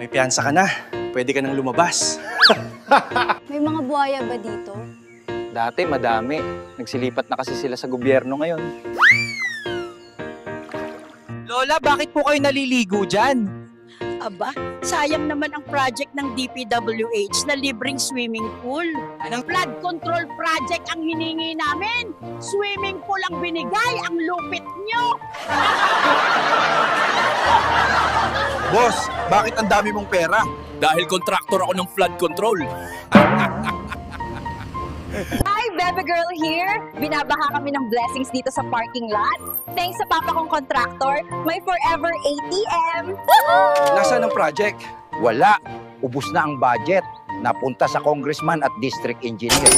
May piyansa ka na. Pwede ka nang lumabas. May mga buhaya ba dito? Dati madami. Nagsilipat na kasi sila sa gobyerno ngayon. Lola, bakit po kayo naliligo dyan? Aba, sayang naman ang project ng DPWH na libreng swimming pool. Anong flood control project ang hiningi namin? Swimming pool ang binigay, ang lupit nyo! Boss, bakit ang dami mong pera? Dahil kontraktor ako ng flood control. Hi, Bebe Girl here! Binabaha kami ng blessings dito sa parking lot. Thanks sa papa kong contractor, may forever ATM! Nasaan ang project? Wala. Ubus na ang budget. Napunta sa congressman at district engineer.